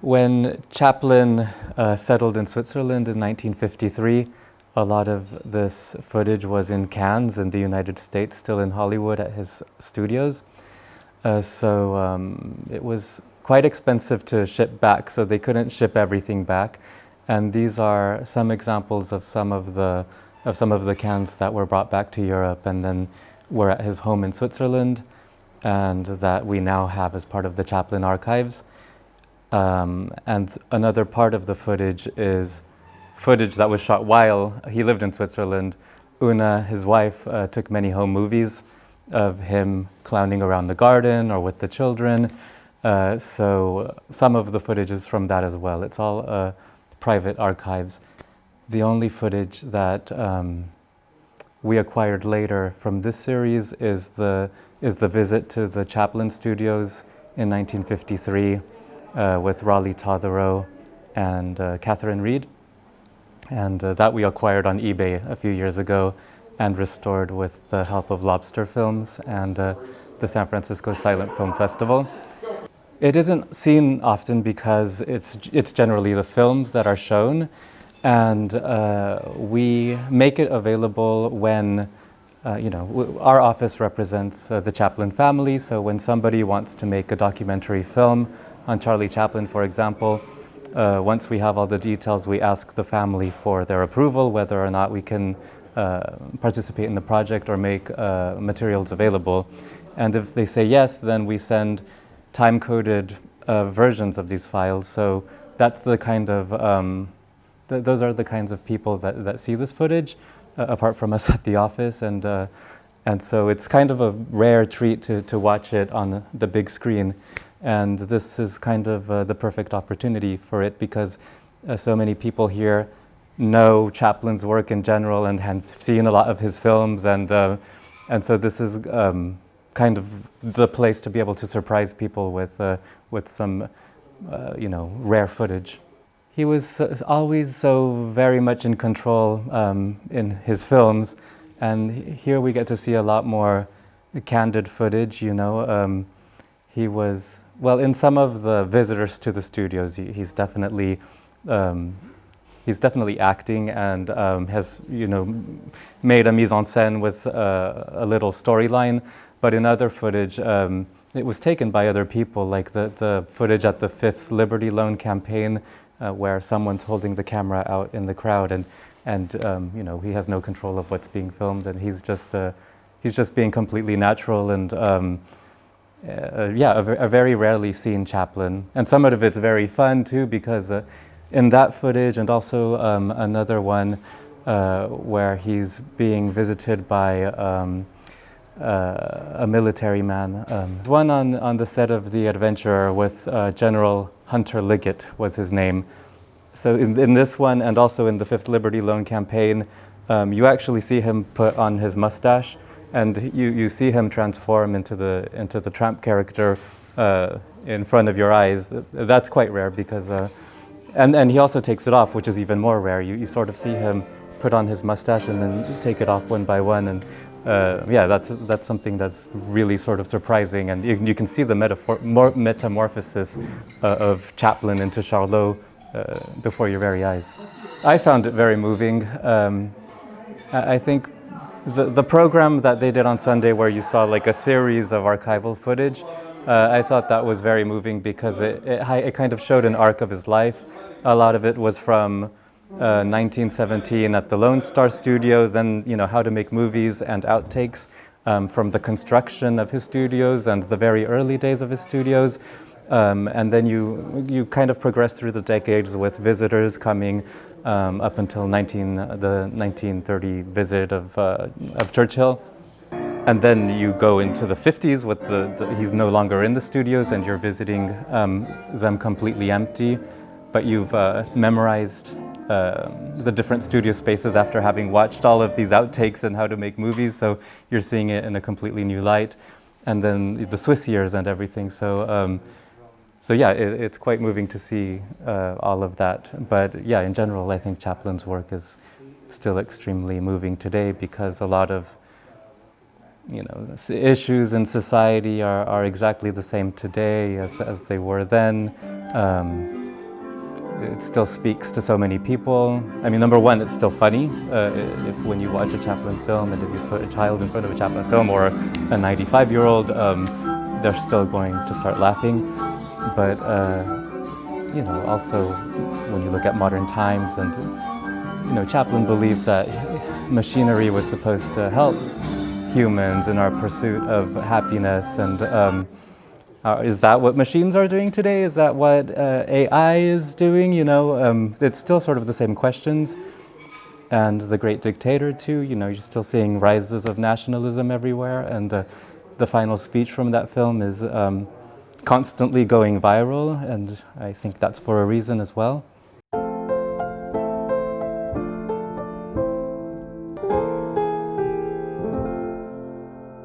When Chaplin settled in Switzerland in 1953, a lot of this footage was in Cannes in the United States, still in Hollywood at his studios. So it was quite expensive to ship back, so they couldn't ship everything back. And these are some examples of some of the cans that were brought back to Europe and then were at his home in Switzerland, and that we now have as part of the Chaplin archives. And another part of the footage is footage that was shot while he lived in Switzerland. Oona, his wife, took many home movies of him clowning around the garden or with the children. So some of the footage is from that as well. It's all private archives. The only footage that we acquired later from this series is the visit to the Chaplin studios in 1953 with Raleigh Totherow and Catherine Reed. And that we acquired on eBay a few years ago and restored with the help of Lobster Films and the San Francisco Silent Film Festival. It isn't seen often because it's generally the films that are shown, and we make it available when, our office represents the Chaplin family, so when somebody wants to make a documentary film on Charlie Chaplin, for example, once we have all the details, we ask the family for their approval, whether or not we can participate in the project or make materials available. And if they say yes, then we send time-coded versions of these files. So that's the kind of, those are the kinds of people that see this footage, apart from us at the office. And so it's kind of a rare treat to watch it on the big screen. And this is kind of the perfect opportunity for it because so many people here know Chaplin's work in general and have seen a lot of his films, and so this is kind of the place to be able to surprise people with some rare footage. He was always so very much in control in his films, and here we get to see a lot more candid footage. He was, well, in some of the visitors to the studios, he's definitely acting and has, made a mise en scène with a little storyline. But in other footage, it was taken by other people, like the footage at the 5th Liberty Loan campaign, where someone's holding the camera out in the crowd, and he has no control of what's being filmed, and he's just being completely natural and. A very rarely seen Chaplin. And some of it's very fun too, because in that footage and also another one where he's being visited by a military man. One on the set of The Adventurer with General Hunter Liggett was his name. So in this one and also in the 5th Liberty Loan campaign, you actually see him put on his mustache, and you see him transform into the tramp character in front of your eyes. That's quite rare because, and he also takes it off, which is even more rare. You sort of see him put on his mustache and then take it off one by one, and that's something that's really sort of surprising. And you can see the metamorphosis of Chaplin into Charlot before your very eyes. I found it very moving. I think the program that they did on Sunday, where you saw like a series of archival footage, I thought that was very moving because it kind of showed an arc of his life. A lot of it was from 1917 at the Lone Star Studio, then how to make movies and outtakes from the construction of his studios and the very early days of his studios. And then you kind of progress through the decades with visitors coming up until the 1930 visit of Churchill. And then you go into the 50s with he's no longer in the studios and you're visiting them completely empty, but you've memorized the different studio spaces after having watched all of these outtakes and how to make movies, so you're seeing it in a completely new light. And then the Swiss years and everything. So yeah, it's quite moving to see all of that. But yeah, in general, I think Chaplin's work is still extremely moving today because a lot of issues in society are exactly the same today as they were then. it still speaks to so many people. I mean, number one, it's still funny. If when you watch a Chaplin film, and if you put a child in front of a Chaplin film or a 95-year-old, they're still going to start laughing. But you know, also when you look at modern times, and you know, Chaplin believed that machinery was supposed to help humans in our pursuit of happiness, and is that what machines are doing today? Is that what AI is doing? You know, it's still sort of the same questions. And The Great Dictator too, you know, you're still seeing rises of nationalism everywhere, and the final speech from that film is constantly going viral, and I think that's for a reason as well.